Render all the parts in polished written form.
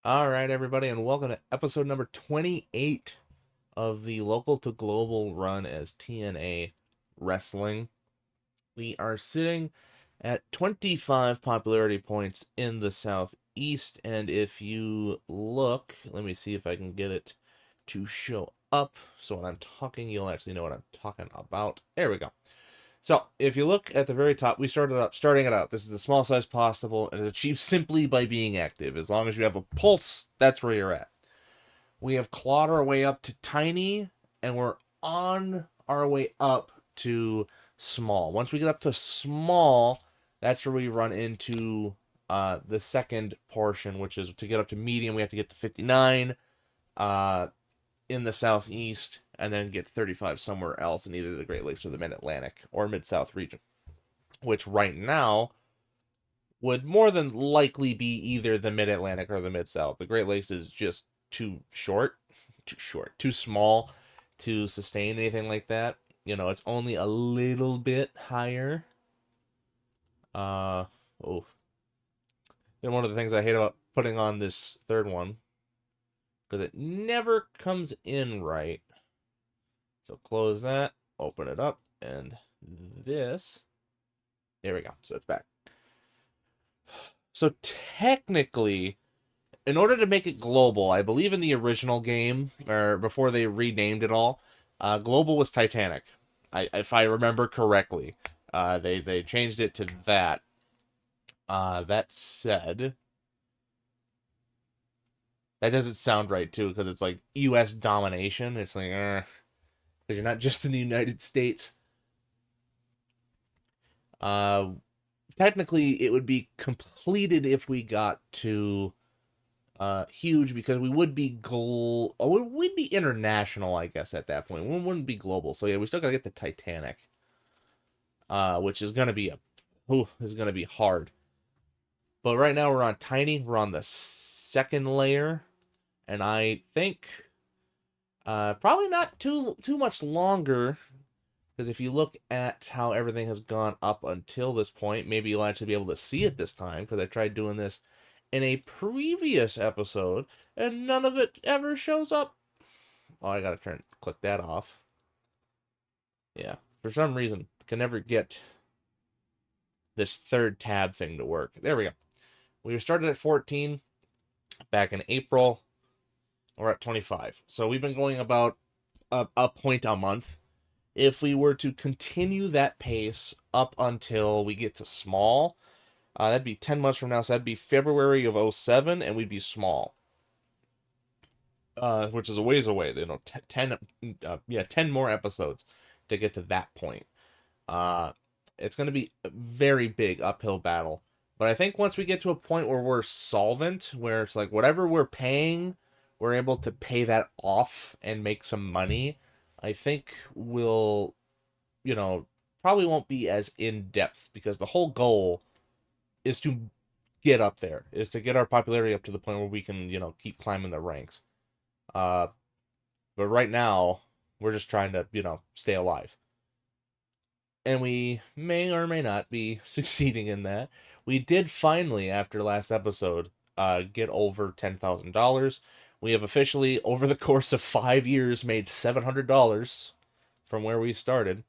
All right, everybody, and welcome to episode number 28 of the local to global run as TNA Wrestling. We are sitting at 25 popularity points in the Southeast, and if you look, let me see if I can get it to show up so when I'm talking, you'll actually know what I'm talking about. There we go. So, if you look at the very top, we starting it out. This is the small size possible, and it's achieved simply by being active. As long as you have a pulse, that's where you're at. We have clawed our way up to tiny, and we're on our way up to small. Once we get up to small, that's where we run into the second portion, which is to get up to medium, we have to get to 59 uh, in the southeast, and then get 35 somewhere else in either the Great Lakes or the Mid Atlantic or Mid South region, which right now would more than likely be either the Mid Atlantic or the Mid South. The Great Lakes is just too small to sustain anything like that. You know, it's only a little bit higher. Uh oh. And one of the things I hate about putting on this third one, because it never comes in right. So close that, open it up, and this. There we go. So it's back. So technically, in order to make it global, I believe in the original game, or before they renamed it all, global was Titanic. If I remember correctly, they changed it to that. That said, that doesn't sound right too, because it's like U.S. domination. It's like, because you're not just in the United States. Uh, Technically, it would be completed if we got to huge, because we would be we'd be international, I guess, at that point. We wouldn't be global. So yeah, we still gotta get the Titanic, which is gonna be is gonna be hard. But right now we're on tiny. We're on the second layer, and I think probably not too much longer. Because if you look at how everything has gone up until this point, maybe you'll actually be able to see it this time. Because I tried doing this in a previous episode, and none of it ever shows up. Oh, I gotta click that off. Yeah, for some reason, can never get this third tab thing to work. There we go. We started at 14 back in April. We're at 25. So we've been going about a point a month. If we were to continue that pace up until we get to small, that'd be 10 months from now. So that'd be February of '07, and we'd be small, which is a ways away. 10, 10 more episodes to get to that point. Uh, it's going to be a very big uphill battle. But I think once we get to a point where we're solvent, where it's like whatever we're paying, we're able to pay that off and make some money. I think we'll, you know, probably won't be as in depth, because the whole goal is to get up there, is to get our popularity up to the point where we can, keep climbing the ranks. Uh, but right now, we're just trying to, stay alive. And we may or may not be succeeding in that. We did finally, after last episode, get over $10,000. We have officially, over the course of 5 years, made $700 from where we started.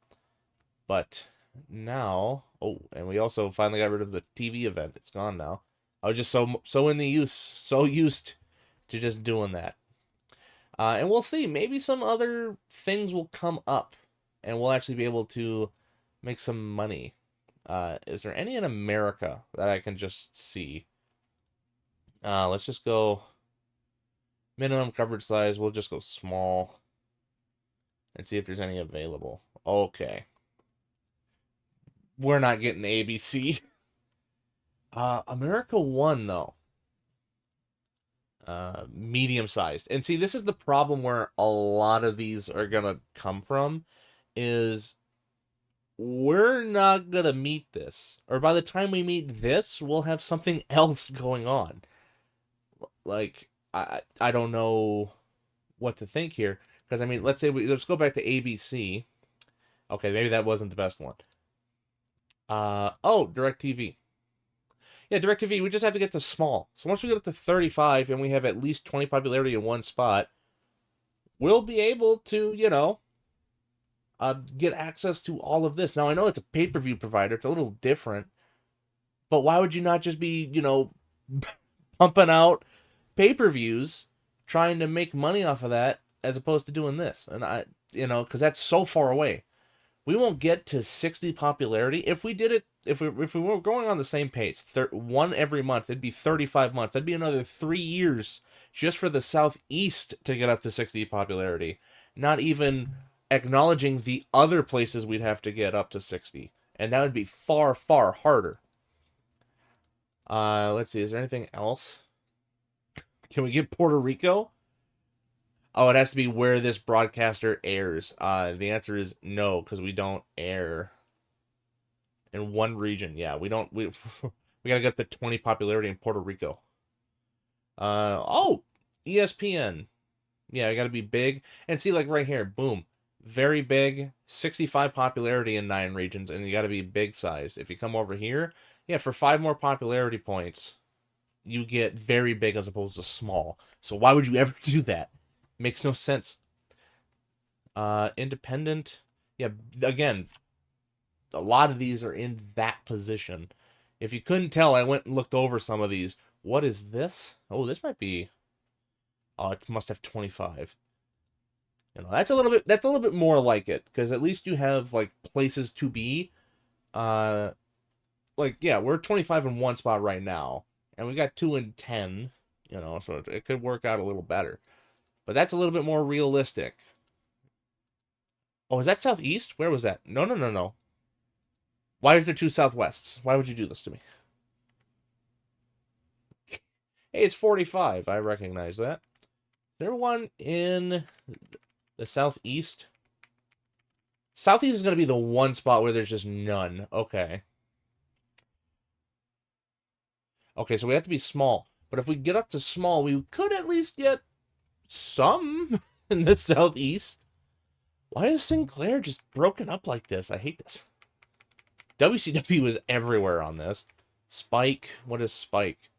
But now, and we also finally got rid of the TV event. It's gone now. I was just so used to just doing that. And we'll see. Maybe some other things will come up, and we'll actually be able to make some money. Is there any in America that I can just see? Let's just go minimum coverage size. We'll just go small and see if there's any available. Okay. We're not getting ABC. America One, though. Medium sized. And see, this is the problem where a lot of these are gonna come from, is we're not gonna meet this. Or by the time we meet this, we'll have something else going on. Like, I don't know what to think here. Because I mean, let's go back to ABC. Okay, maybe that wasn't the best one. DirecTV. Yeah, DirecTV, we just have to get to small. So once we get up to 35 and we have at least 20 popularity in one spot, we'll be able to, get access to all of this. Now, I know it's a pay per view provider, it's a little different, but why would you not just be, pumping out pay per views, trying to make money off of that, as opposed to doing this? And because that's so far away. We won't get to 60 popularity if we did it. If we were going on the same pace, one every month, it'd be 35 months. That'd be another 3 years just for the Southeast to get up to 60 popularity. Not even acknowledging the other places we'd have to get up to 60, and that would be far, far harder. Let's see. Is there anything else? Can we get Puerto Rico? Oh, it has to be where this broadcaster airs. The answer is no, because we don't air in one region. Yeah, we don't. We we gotta get the 20 popularity in Puerto Rico. Oh, ESPN. Yeah, we gotta be big. And see, like right here, boom, very big, 65 popularity in 9 regions, and you gotta be big size. If you come over here, yeah, for 5 more popularity points, you get very big as opposed to small. So why would you ever do that? Makes no sense. Independent. Yeah, again, a lot of these are in that position. If you couldn't tell, I went and looked over some of these. What is this? Oh, this might be. Oh, it must have 25. That's a little bit. That's a little bit more like it, because at least you have like places to be. Uh, like yeah, we're 25 in one spot right now, and we got 2 in 10. So it could work out a little better. But that's a little bit more realistic. Oh, is that southeast? Where was that? No, no, no, no. Why is there 2 southwests? Why would you do this to me? Hey, it's 45. I recognize that. Is there one in the southeast? Southeast is going to be the one spot where there's just none. Okay. Okay, so we have to be small. But if we get up to small, we could at least get some in the southeast. Why is Sinclair just broken up like this? I hate this. WCW was everywhere on this. Spike. What is Spike?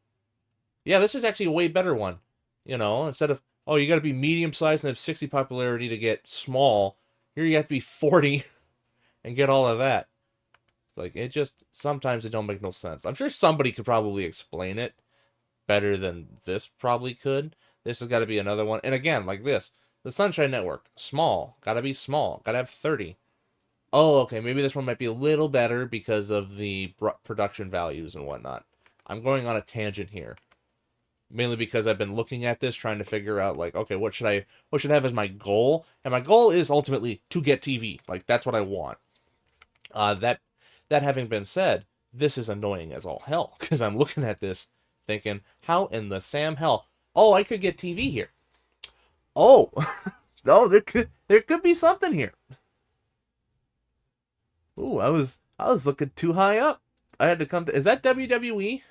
Yeah, this is actually a way better one. Instead of, oh, you got to be medium sized and have 60 popularity to get small, here you have to be 40 and get all of that. Like, it just, sometimes it don't make no sense. I'm sure somebody could probably explain it better than this probably could. This has got to be another one. And again, like this, the Sunshine Network, small, got to be small, got to have 30. Oh, okay, maybe this one might be a little better because of the production values and whatnot. I'm going on a tangent here. Mainly because I've been looking at this, trying to figure out, like, okay, what should I have as my goal? And my goal is ultimately to get TV. Like, that's what I want. That having been said, this is annoying as all hell, because I'm looking at this thinking, how in the Sam hell? Oh, I could get TV here. Oh, no, there could be something here. Ooh, I was looking too high up. I had to come to. Is that WWE?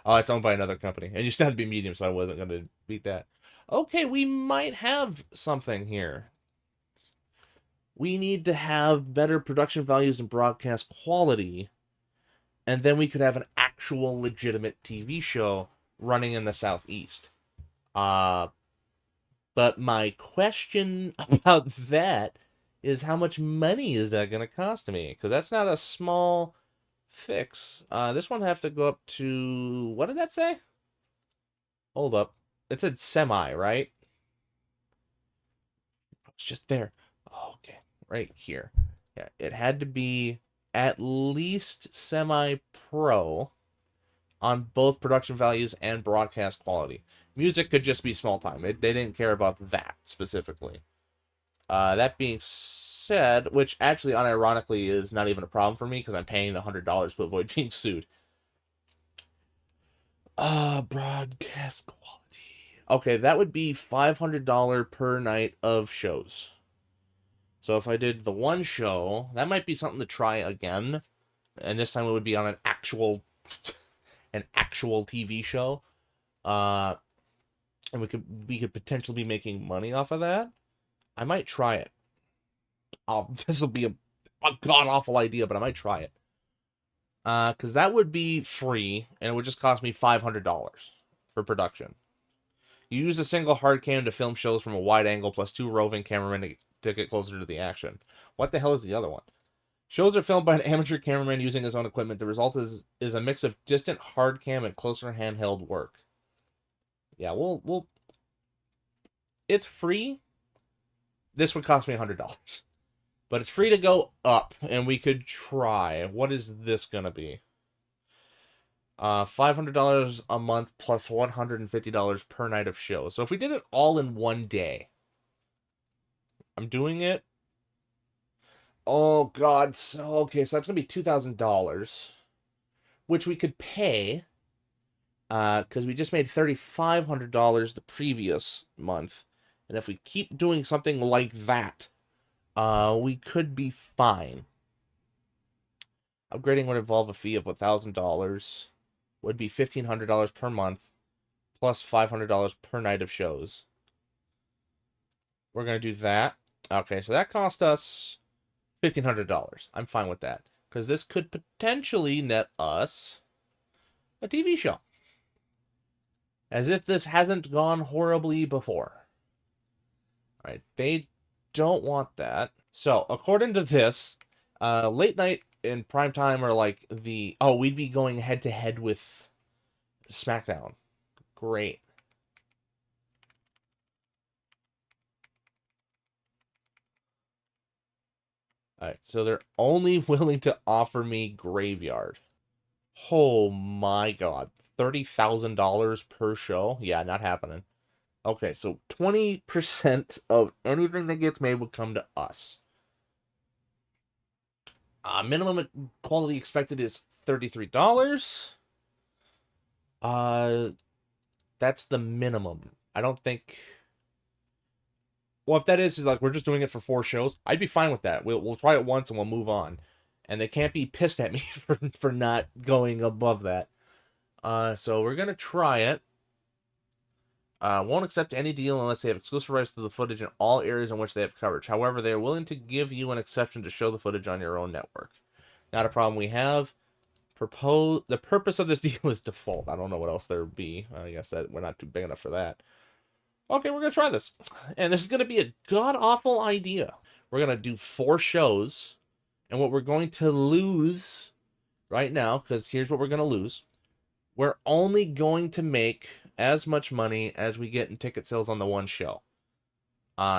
Oh, it's owned by another company, and you still have to be medium, so I wasn't going to beat that. Okay, we might have something here. We need to have better production values and broadcast quality, and then we could have an actual legitimate TV show running in the Southeast. Uh, but my question about that is how much money is that going to cost me? Because that's not a small fix. This one have to go up to, what did that say? Hold up. It said semi, right? It's just there. Oh, okay. Right here. Yeah, it had to be at least semi-pro on both production values and broadcast quality. Music could just be small time. They didn't care about that specifically. That being said, which actually unironically is not even a problem for me because I'm paying the $100 to avoid being sued. Broadcast quality. Okay, that would be $500 per night of shows. So if I did the one show, that might be something to try again. And this time it would be on an actual TV show. Uh and we could potentially be making money off of that. I might try it. This will be a god-awful idea, but I might try it. Because that would be free, and it would just cost me $500 for production. You use a single hard cam to film shows from a wide angle, plus 2 roving cameramen to get closer to the action. What the hell is the other one? Shows are filmed by an amateur cameraman using his own equipment. The result is a mix of distant hard cam and closer handheld work. Yeah, we'll. It's free. This would cost me $100, but it's free to go up, and we could try. What is this gonna be? $500 a month plus $150 per night of shows. So if we did it all in one day, I'm doing it. Oh God! So okay, so that's gonna be $2,000, which we could pay, because we just made $3,500 the previous month, and if we keep doing something like that, we could be fine. Upgrading would involve a fee of $1,000, would be $1,500 per month, plus $500 per night of shows. We're gonna do that. Okay, so that cost us $1,500. I'm fine with that, because this could potentially net us a TV show. As if this hasn't gone horribly before. All right, they don't want that. So, according to this, late night and prime time are like we'd be going head to head with SmackDown. Great. All right, so they're only willing to offer me Graveyard. Oh my God. $30,000 per show? Yeah, not happening. Okay, so 20% of anything that gets made would come to us. Minimum quality expected is $33. Uh, that's the minimum. I don't think. Well, if that is like we're just doing it for 4 shows, I'd be fine with that. We'll try it once and we'll move on, and they can't be pissed at me for not going above that. So we're gonna try it. Won't accept any deal unless they have exclusive rights to the footage in all areas in which they have coverage. However, they are willing to give you an exception to show the footage on your own network. Not a problem we have. The purpose of this deal is default. I don't know what else there would be. I guess that we're not too big enough for that. Okay, we're gonna try this, and this is gonna be a god awful idea. We're gonna do 4 shows, and what we're going to lose right now, because here's what we're gonna lose. We're only going to make as much money as we get in ticket sales on the one show.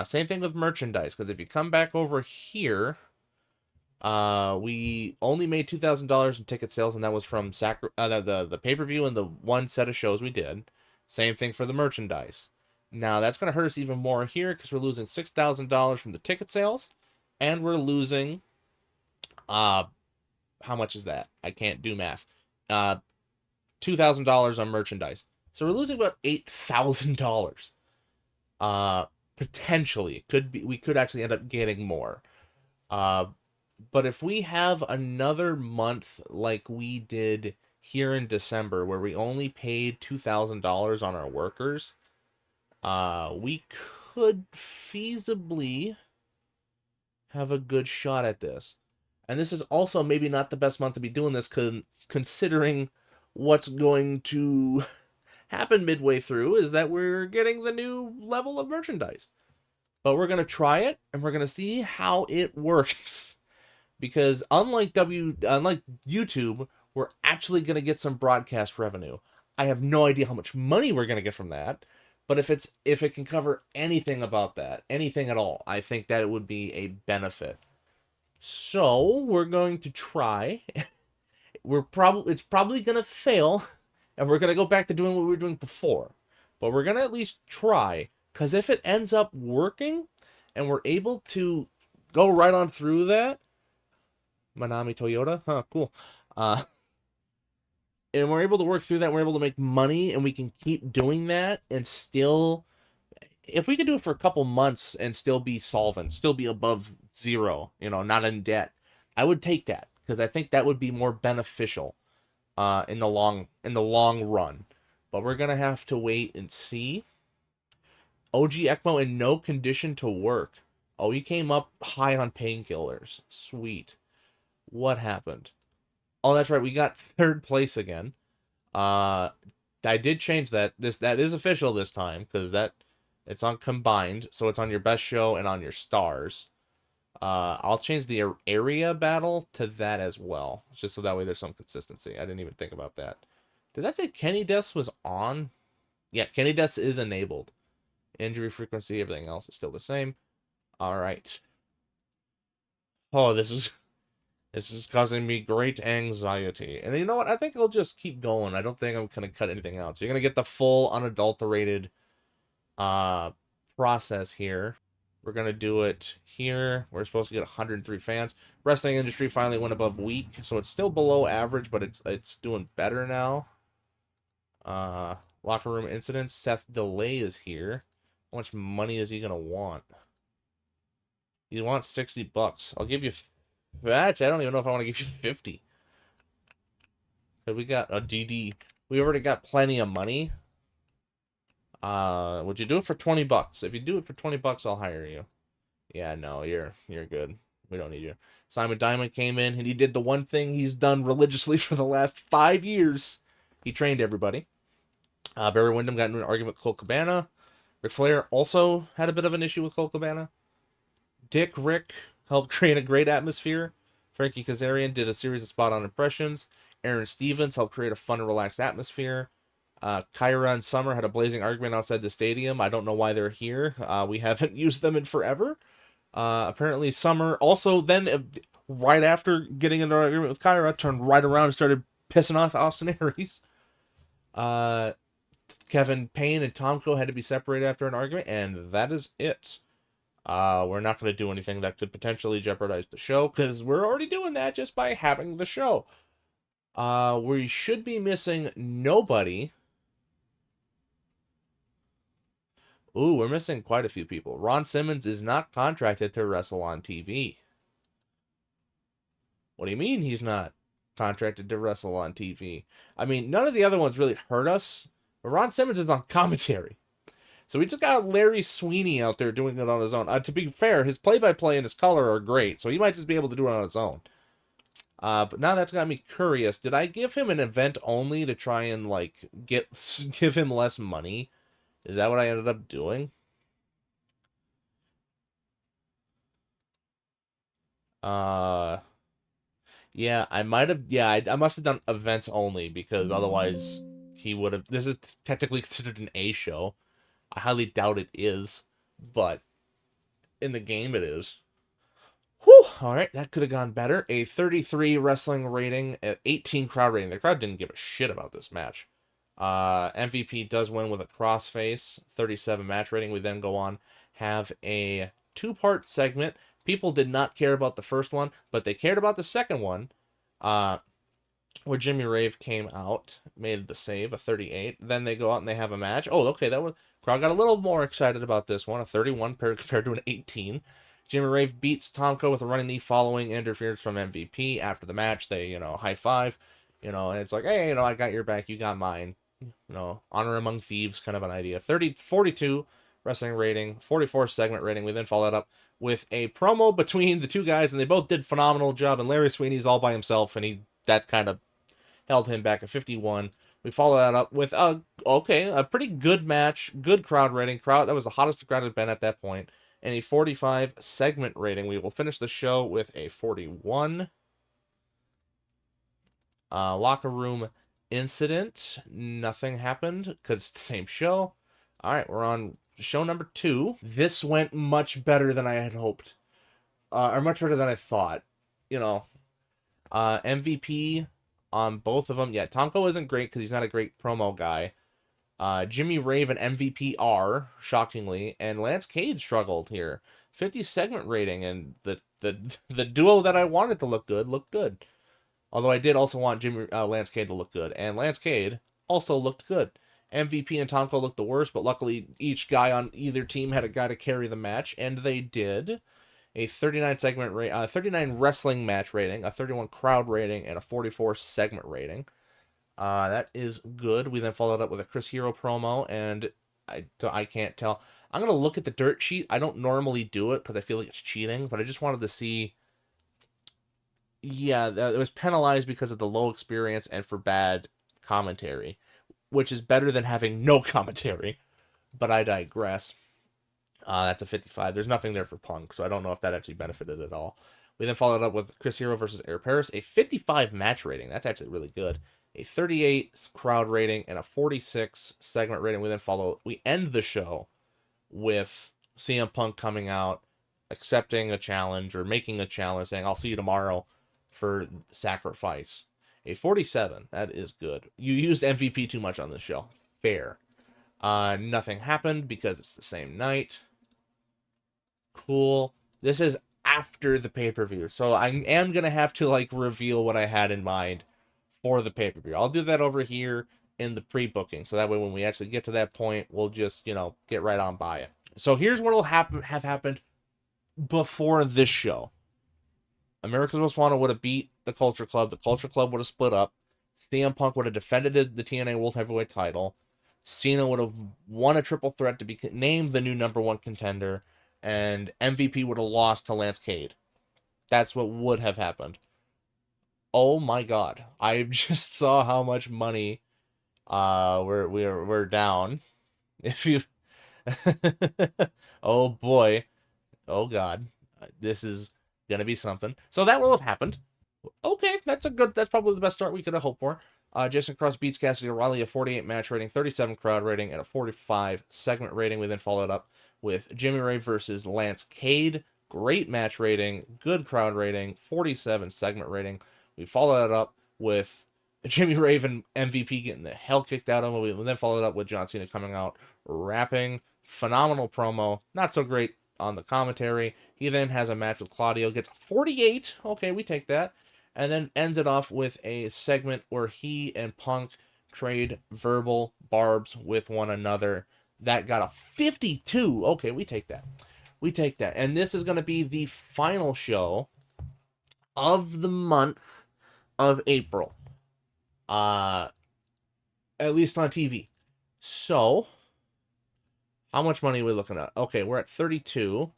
Same thing with merchandise, because if you come back over here, we only made $2,000 in ticket sales, and that was from the pay-per-view and the one set of shows we did. Same thing for the merchandise. Now, that's going to hurt us even more here, because we're losing $6,000 from the ticket sales, and we're losing, how much is that? I can't do math. $2,000 on merchandise. So we're losing about $8,000. Potentially. We could actually end up getting more. But if we have another month like we did here in December, where we only paid $2,000 on our workers, we could feasibly have a good shot at this. And this is also maybe not the best month to be doing this, considering what's going to happen midway through is that we're getting the new level of merchandise. But we're going to try it, and we're going to see how it works. Because unlike YouTube, we're actually going to get some broadcast revenue. I have no idea how much money we're going to get from that, but if it can cover anything about that, anything at all, I think that it would be a benefit. So we're going to try. It's probably going to fail, and we're going to go back to doing what we were doing before. But we're going to at least try, because if it ends up working and we're able to go right on through that, Manami Toyota, huh, cool. And we're able to work through that, we're able to make money, and we can keep doing that, and still, if we could do it for a couple months and still be solvent, still be above zero, not in debt, I would take that, because I think that would be more beneficial in the long run. But we're gonna have to wait and see. OG ECMO in no condition to work. Oh, he came up high on painkillers. Sweet. What happened? Oh, that's right. We got third place again. Uh, I did change that. That is official this time because that it's on combined, so it's on your best show and on your stars. I'll change the area battle to that as well, just so that way there's some consistency. I didn't even think about that. Did that say Kenny Deaths was on? Yeah, Kenny Deaths is enabled. Injury frequency, everything else is still the same. All right. Oh, this is causing me great anxiety. And you know what? I think I'll just keep going. I don't think I'm gonna cut anything out. So you're gonna get the full unadulterated uh process here. We're gonna do it here. We're supposed to get 103 fans. Wrestling industry finally went above weak, so it's still below average, but it's doing better now. Uh, Locker room incidents. Seth Delay is here. How much money is he gonna want? He wants $60. I'll give you. Actually, I don't even know if I want to give you 50. Cause we got a DD. We already got plenty of money. Would you do it for $20? If you do it for $20, I'll hire you. Yeah, no, you're good. We don't need you. Simon Diamond came in and he did the one thing he's done religiously for the last 5 years. He trained everybody. Barry Windham got into an argument with Colt Cabana. Ric Flair also had a bit of an issue with Colt Cabana. Dick Rick helped create a great atmosphere. Frankie Kazarian did a series of spot-on impressions. Aaron Stevens helped create a fun and relaxed atmosphere. Kyra and Summer had a blazing argument outside the stadium. I don't know why they're here. We haven't used them in forever. Apparently Summer also then, right after getting into an argument with Kyra, turned right around and started pissing off Austin Aries. Kevin Payne and Tomko had to be separated after an argument, and that is it. We're not going to do anything that could potentially jeopardize the show, because we're already doing that just by having the show. We should be missing nobody. Ooh, we're missing quite a few people. Ron Simmons is not contracted to wrestle on TV. What do you mean he's not contracted to wrestle on TV? I mean, none of the other ones really hurt us, but Ron Simmons is on commentary. So we just got Larry Sweeney out there doing it on his own. To be fair, his play-by-play and his color are great, so he might just be able to do it on his own. But now that's got me curious. Did I give him an event only to try and, like, give him less money? Is that what I ended up doing? Uh, yeah, I might have. Yeah, I must have done events only because otherwise he would have. This is technically considered an A show. I highly doubt it is, but in the game it is. Whew, all right, that could have gone better. A 33 wrestling rating, at 18 crowd rating. The crowd didn't give a shit about this match. MVP does win with a crossface, 37 match rating. We then go on, have a two-part segment. People did not care about the first one, but they cared about the second one, where Jimmy Rave came out, made the save, a 38. Then they go out and they have a match. Oh, okay, that one. Crowd got a little more excited about this one, a 31 compared to an 18. Jimmy Rave beats Tomko with a running knee following interference from MVP. After the match, they, high five, and it's like, hey, I got your back, you got mine. Honor among thieves, kind of an idea. 42 wrestling rating, 44 segment rating. We then follow that up with a promo between the two guys, and they both did phenomenal job. And Larry Sweeney's all by himself, and that kind of held him back at 51. We follow that up with a pretty good match, good crowd rating. That was the hottest the crowd had been at that point, and a 45 segment rating. We will finish the show with a 41. Locker room incident. Nothing happened because it's the same show. All right, we're on show number 2. This went much better than I had hoped, or much better than I thought. MVP on both of them. Yeah, Tomko isn't great because he's not a great promo guy. Jimmy Rave and MVP are, shockingly, and Lance Cade struggled here. 50 segment rating, and the duo that I wanted to look good looked good. Although I did also want Lance Cade to look good, and Lance Cade also looked good. MVP and Tomko looked the worst, but luckily each guy on either team had a guy to carry the match, and they did. A 39 wrestling match rating, a 31 crowd rating, and a 44 segment rating. That is good. We then followed up with a Chris Hero promo, and I can't tell. I'm gonna look at the dirt sheet. I don't normally do it because I feel like it's cheating, but I just wanted to see. Yeah, it was penalized because of the low experience and for bad commentary, which is better than having no commentary. But I digress. That's a 55. There's nothing there for Punk, so I don't know if that actually benefited at all. We then followed up with Chris Hero versus Air Paris, a 55 match rating. That's actually really good. A 38 crowd rating and a 46 segment rating. We end the show with CM Punk coming out, accepting a challenge or making a challenge, saying, "I'll see you tomorrow for sacrifice." A 47. That is good. You used MVP too much on this show. Fair. Nothing happened because it's the same night. Cool. This is after the pay-per-view, so I am gonna have to like reveal what I had in mind for the pay-per-view. I'll do that over here in the pre-booking, so that way when we actually get to that point, we'll just, get right on by it. So here's what will have happened before this show. America's Most Wanted would have beat the Culture Club. The Culture Club would have split up. CM Punk would have defended the TNA World Heavyweight title. Cena would have won a triple threat to be named the new number one contender. And MVP would have lost to Lance Cade. That's what would have happened. Oh my God. I just saw how much money we're down. If you Oh boy. Oh God. This is gonna be something. So that will have happened. Okay, that's probably the best start we could have hoped for. Jason Cross beats Cassidy O'Reilly, a 48 match rating, 37 crowd rating, and a 45 segment rating. We then followed up with Jimmy Rave versus Lance Cade. Great match rating, good crowd rating, 47 segment rating. We followed that up with Jimmy Rave and MVP getting the hell kicked out of him. We then followed up with John Cena coming out, rapping. Phenomenal promo. Not so great on the commentary. He then has a match with Claudio, gets 48. Okay, we take that. And then ends it off with a segment where he and Punk trade verbal barbs with one another. That got a 52. Okay, we take that. We take that. And this is going to be the final show of the month of April. At least on TV. So, how much money are we looking at? Okay, we're at 32.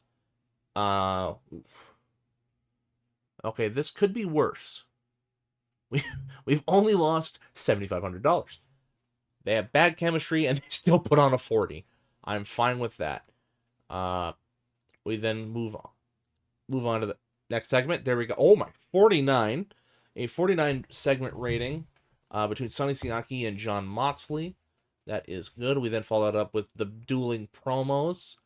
Okay, this could be worse. We've only lost $7,500. They have bad chemistry and they still put on a 40. I'm fine with that. We then move on to the next segment. There we go. Oh my, 49. A 49 segment rating between Sonny Siaki and John Moxley. That is good. We then followed up with the dueling promos.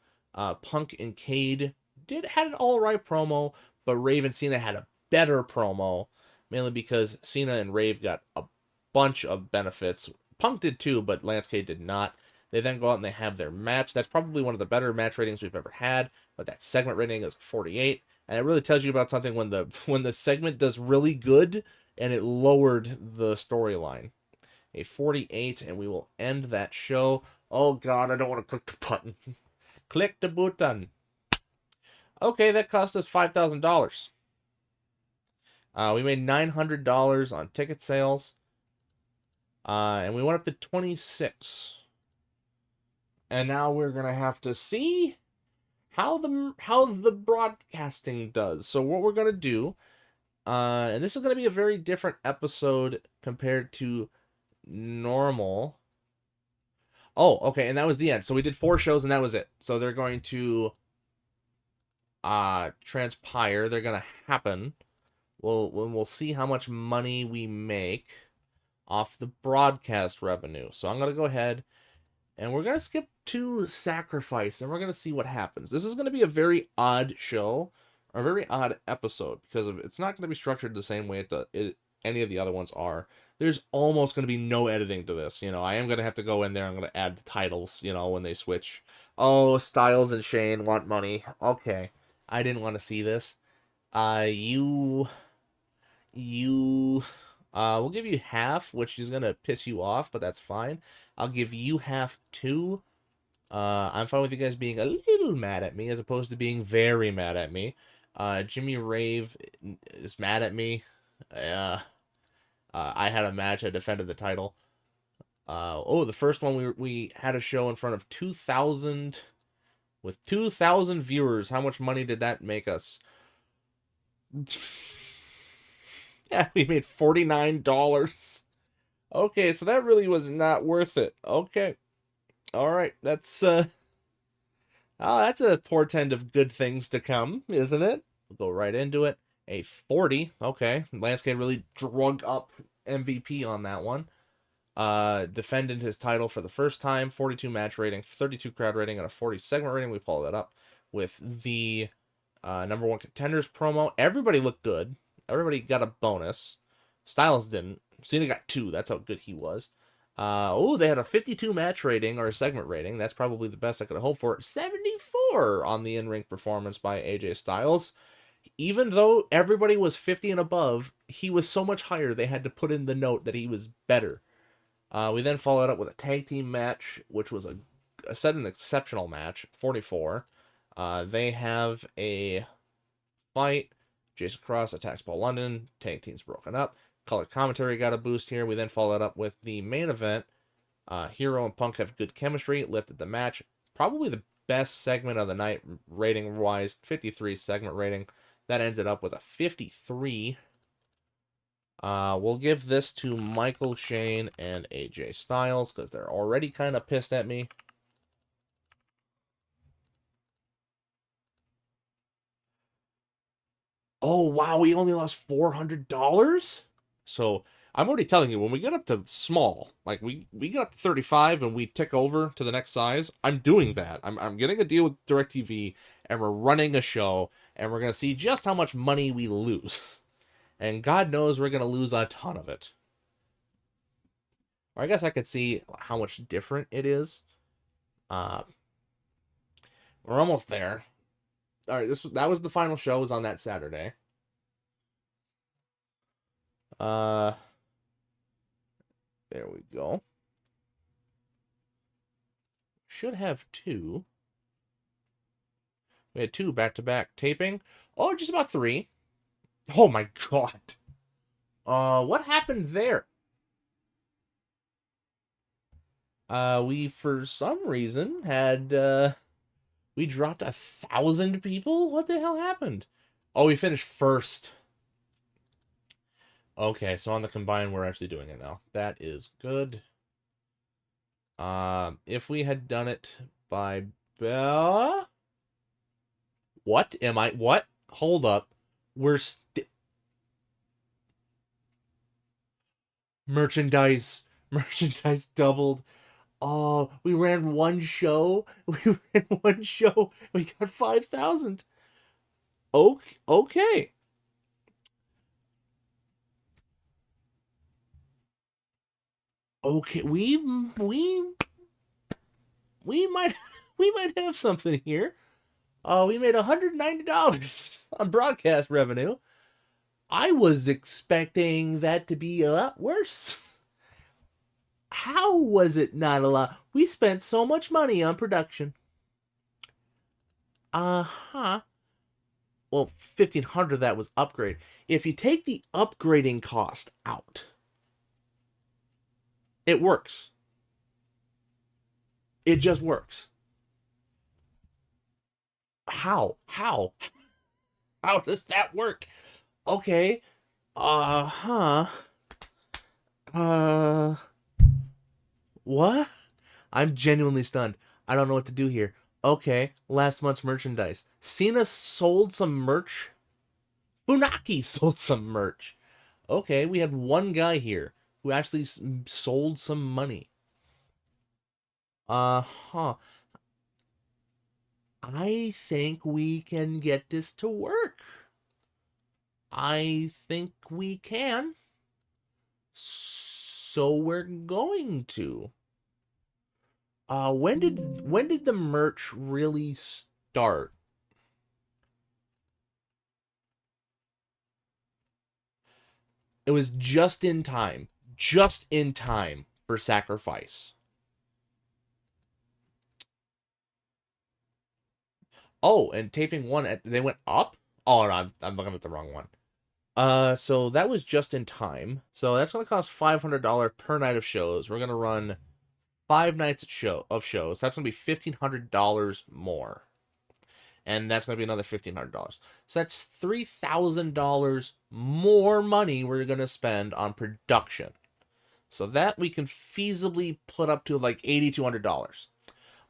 Punk and Cade had an all right promo, but Rave and Cena had a better promo, mainly because Cena and Rave got a bunch of benefits. Punk did too, but Lance Cade did not. They then go out and they have their match. That's probably one of the better match ratings we've ever had, but that segment rating is 48, and it really tells you about something when the segment does really good and it lowered the storyline. A 48, and we will end that show. Oh God, I don't want to click the button. Click the button. Okay, that cost us $5,000. We made $900 on ticket sales, and we went up to 26. And now we're gonna have to see how the broadcasting does. So what we're gonna do, and this is gonna be a very different episode compared to normal. Oh, okay, and that was the end. So we did 4 shows and that was it. So they're going to transpire. They're gonna happen. We'll see how much money we make off the broadcast revenue. So I'm gonna go ahead and we're gonna skip to Sacrifice and we're gonna see what happens. This is gonna be a very odd show, or a very odd episode, because it's not gonna be structured the same way any of the other ones are. There's almost going to be no editing to this. I am going to have to go in there. I'm going to add the titles, when they switch. Oh, Styles and Shane want money. Okay. I didn't want to see this. We'll give you half, which is going to piss you off, but that's fine. I'll give you half too. I'm fine with you guys being a little mad at me as opposed to being very mad at me. Jimmy Rave is mad at me. I had a match. I defended the title. The first one we had a show in front of 2,000 with 2,000 viewers. How much money did that make us? Yeah, we made $49. Okay, so that really was not worth it. Okay. All right. That's a portend of good things to come, isn't it? We'll go right into it. A 40. Okay. Landscape really drug up MVP on that one. Defended his title for the first time. 42 match rating, 32 crowd rating, and a 40 segment rating. We follow that up with the number one contenders promo. Everybody looked good. Everybody got a bonus. Styles didn't. Cena got 2. That's how good he was. They had a 52 match rating or a segment rating. That's probably the best I could have hoped for. 74 on the in-ring performance by AJ Styles. Even though everybody was 50 and above, he was so much higher they had to put in the note that he was better. We then followed up with a tag team match, which was an exceptional match, 44. They have a fight. Jason Cross attacks Paul London. Tag team's broken up. Color commentary got a boost here. We then followed up with the main event. Hero and Punk have good chemistry. Lifted the match. Probably the best segment of the night, rating wise. 53 segment rating. That ends it up with a 53. We'll give this to Michael Shane and AJ Styles because they're already kind of pissed at me. Oh, wow, we only lost $400? So I'm already telling you, when we get up to small, like we get up to 35 and we tick over to the next size, I'm doing that. I'm getting a deal with DirecTV and we're running a show and we're going to see just how much money we lose. And God knows we're going to lose a ton of it. Or I guess I could see how much different it is. Uh, we're almost there. All right, that was the final show. Was on that Saturday. Uh, there we go. Should have 2. We had 2 back-to-back taping. Oh, just about 3. Oh my god. What happened there? We for some reason had we dropped 1,000 people. What the hell happened? Oh, we finished first. Okay, so on the combine, we're actually doing it now. That is good. If we had done it by what am I? What? Hold up. We're merchandise. Merchandise doubled. Oh, we ran one show. We ran one show. We got 5,000. Okay. Okay. We might we might have something here. We made $190 on broadcast revenue. I was expecting that to be a lot worse. How was it not a lot? We spent so much money on production. Uh-huh. Well, 1,500 of that was upgrade. If you take the upgrading cost out, it works. It just works. How? How does that work? Okay. Uh-huh. Uh, what? I'm genuinely stunned. I don't know what to do here. Okay, last month's merchandise. Cena sold some merch. Funaki sold some merch. Okay, we had one guy here who actually sold some money. Uh-huh. I think we can get this to work. I think we can. So we're going to. When did the merch really start? It was just in time. Just in time for Sacrifice. Oh, and taping one, they went up? Oh, no, I'm looking at the wrong one. So that was just in time. So that's gonna cost $500 per night of shows. We're gonna run 5 nights of shows. That's gonna be $1,500 more, and that's gonna be another $1,500. So that's $3,000 more money we're gonna spend on production. So that we can feasibly put up to like $8,200.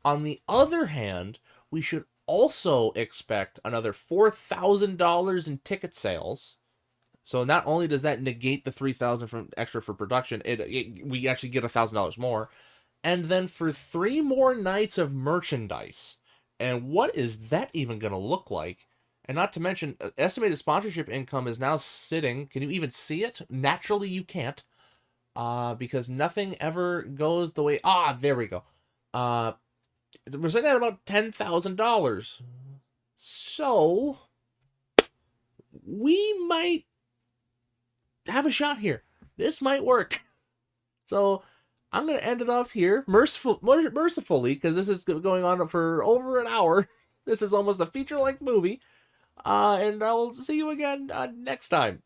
On the other hand, we should also expect another $4,000 in ticket sales. So not only does that negate the 3,000 from extra for production, we actually get $1,000 more, and then for 3 more nights of merchandise. And what is that even going to look like? And not to mention, estimated sponsorship income is now sitting. Can you even see it? Naturally, you can't, because nothing ever goes the way. There we go. We're sitting at about $10,000. So we might have a shot here. This might work. So I'm gonna end it off here, mercifully, because this is going on for over an hour. This is almost a feature-length movie. And I'll see you again next time.